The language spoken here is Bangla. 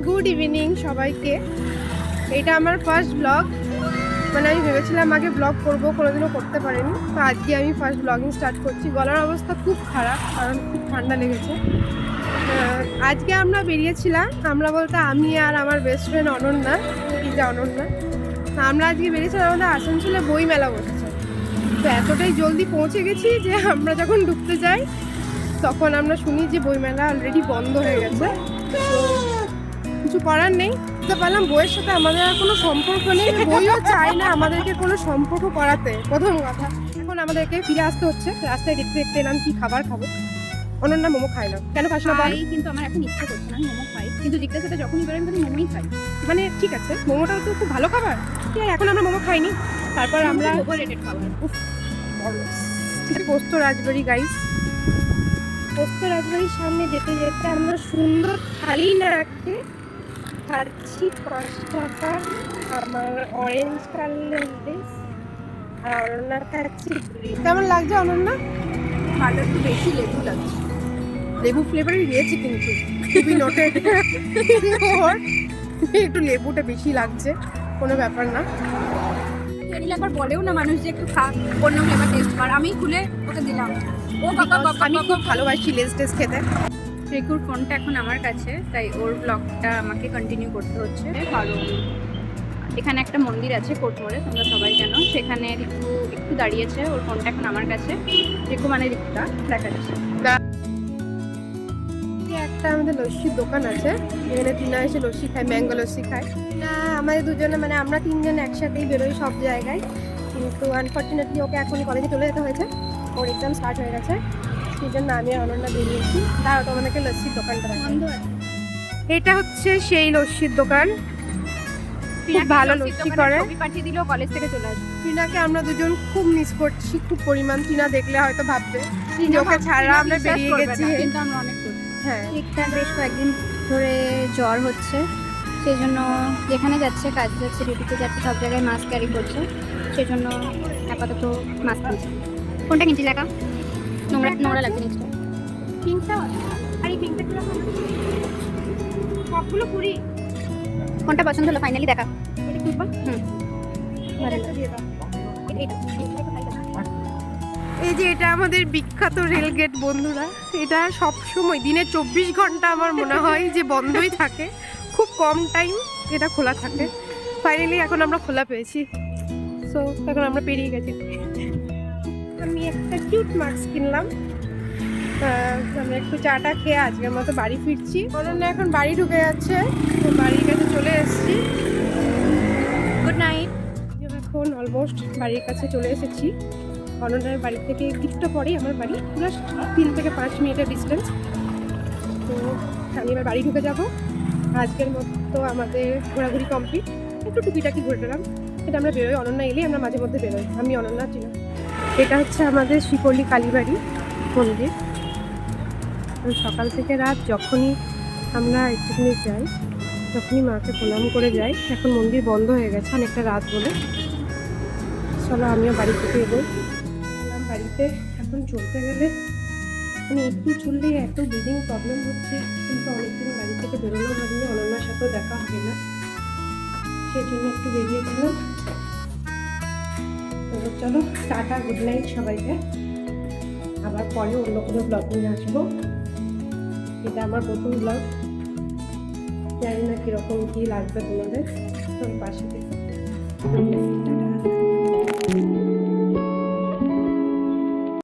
গুড ইভিনিং সবাইকে। এটা আমার ফার্স্ট ব্লগ। মানে আমি ভেবেছিলাম আগে ব্লগ করবো, কোনোদিনও করতে পারিনি। তো আজকে আমি ফার্স্ট ব্লগিং স্টার্ট করছি। গলার অবস্থা খুব খারাপ, কারণ খুব ঠান্ডা লেগেছে। আজকে আমরা বেরিয়েছিলাম, আমরা বলতে আমি আর আমার বেস্ট ফ্রেন্ড অনন্যা, অনন্যা। আমরা আজকে বেরিয়েছিলাম, আমাদের আসানসোলে বই মেলা বসেছে। তো এতটাই জলদি পৌঁছে গেছি যে আমরা যখন ঢুকতে যাই তখন আমরা শুনি যে বইমেলা অলরেডি বন্ধ হয়ে গেছে। তো কিছু করার নেই, বুঝতে পারলাম বইয়ের সাথে আমাদের আর কোনো সম্পর্ক নেই, বইও চাই না আমাদেরকে কোনো সম্পর্ক করাতে। প্রথম কথা, এখন আমাদেরকে ফিরে আসতে হচ্ছে। রাস্তায় দেখতে দেখতে এলাম কি খাবার খাবো। অনন্যা মোমো খাই না, কেন খাস না বল? কিন্তু আমার এখন ইচ্ছা করছে না, মোমো খাই, কিন্তু জিজ্ঞাসাটা যখনই বেরোয় আমি মোমোই খাই। মানে ঠিক আছে, মোমোটাও তো খুব ভালো খাবার, ঠিক আছে। এখন আমরা মোমো খাইনি, তারপর আমরা ওভাররেটেড খাবার। পোস্ত রাজবাড়ি গাইস, পোস্ত রাজবাড়ির সামনে যেতে যেতে আমরা সুন্দর থালি না খেয়ে খাচ্ছি 5 টাকা আমার অরেঞ্জ কালারের ড্রেস, আর অনন্যা খাচ্ছি। কেমন লাগছে অনন্যা? ভালো, একটু বেশি লেবু লাগছে। লেবু ফ্লেভারই দিয়েছি কিন্তু খুবই নোটেড। একটু লেবুটা বেশি লাগছে, কোনো ব্যাপার না। একবার বলেও না মানুষ যে একটু খা, অন্য ফ্লেভার টেস্ট কর। আমি খুলে ওকে দিলাম। ও বাবা বাবা, আমি খুব ভালোবাসি লেস টেস খেতে। রেকুর ফোনটা এখন আমার কাছে, তাই ওর ব্লগটা আমাকে কন্টিনিউ করতে হচ্ছে। কারণ এখানে একটা মন্দির আছে কোটমোড়ে, তোমরা সবাই জানো। সেখানে রিকু একটু দাঁড়িয়েছে, ওর ফোনটা এখন আমার কাছে। রিকু মানে রিকুটা দেখা যাচ্ছে। একটা আমাদের লস্যির দোকান আছে, যেখানে টিনা এসে লস্যি খায়, ম্যাঙ্গো লস্যি খায়। না আমাদের দুজনে, মানে আমরা তিনজন একসাথেই বেরোই সব জায়গায়, কিন্তু আনফর্চুনেটলি ওকে এখন কলেজে চলে যেতে হয়েছে, ওর এক্সাম স্টার্ট হয়ে গেছে। সেই জন্য আমি আর অনন্যা বেরিয়েছি। তাও তোমাদেরকে লস্যির দোকানটা বন্ধ আছে। এটা হচ্ছে সেই লস্যির দোকান, খুব ভালো লস্যি করে। ছবি পাঠিয়ে দিল, কলেজ থেকে চলে আসবে। টিনাকে আমরা দুজন খুব মিস করছি, খুব পরিমাণ। টিনা দেখলে হয়তো ভাববে ওকে ছাড়া আমরা বেরিয়ে গেছি, কিন্তু আমরা অনেক করছি। হ্যাঁ। ঠিকঠাক বেশ কয়েকদিন ধরে জ্বর হচ্ছে, সেই জন্য যেখানে যাচ্ছে, কাজ যাচ্ছে, ডিউটিতে যাচ্ছে, সব জায়গায় মাস্ক ক্যারি করছে। সেই জন্য আপাতত মাস্ক কিনছে। কোনটা কিনছি দেখা? নোংরা নোংরা লাগছে জিনিসটা। পিঙ্কটা, আর এই পিঙ্কটা সবগুলো পুরি। কোনটা পছন্দ হলো ফাইনালি দেখা? এটা কি বা? এই যে এটা আমাদের বিখ্যাত রেলগেট বন্ধুরা। এটা সব সময় দিনে 24 ঘন্টা আমার মনে হয় যে বন্ধই থাকে, খুব কম টাইম এটা খোলা থাকে। ফাইনালি এখন আমরা খোলা পেয়েছি, সো এখন আমরা পেরিয়ে গেছি। আমি একটা কিউট মাস্ক কিনলাম। আমরা একটু চাটা খেয়ে আজকের মতো বাড়ি ফিরছি। অনন্যা এখন বাড়ি ঢুকে যাচ্ছে, বাড়ির কাছে চলে এসেছি। Good night. এখন অলমোস্ট বাড়ির কাছে চলে এসেছি। অনন্যার বাড়ি থেকে কিছুটা পরেই আমার বাড়ি, পুরো 3 থেকে 5 মিনিটের ডিস্টেন্স। তো আমি এবার বাড়ি ঢুকে যাব। আজকের মতো আমাদের ঘোরাঘুরি কমপ্লিট। একটু টুকিটাকি ঘুরে পেলাম, এটা আমরা বেরোই। অনন্যা এলেই আমরা মাঝে মধ্যে বেরোই, আমি অনন্যা ছিল। এটা হচ্ছে আমাদের শ্রীপল্লী কালীবাড়ি মন্দির। সকাল থেকে রাত যখনই আমরা একটুখানি যাই, তখনই মাকে প্রণাম করে যাই। এখন মন্দির বন্ধ হয়ে গেছে অনেকটা রাত বলে। চলো আমিও বাড়ি থেকে এগোই। বাড়িতে এখন চলতে গেলে মানে একটু চললেই এত ব্রিদিং প্রবলেম হচ্ছে, কিন্তু অনেকদিন বাড়ি থেকে বেরোনো হয়নি, অনন্যার সাথেও দেখা হয় না, সেই জন্য একটু বেরিয়েছিলাম। তো চলো টাটা, গুড নাইট সবাইকে। আবার পরে অন্য কোনো ব্লগ নিয়ে আসবো। এটা আমার প্রথম ব্লগ, জানি না কীরকম কী লাগবে তোমাদের, তো পাশে থেকে।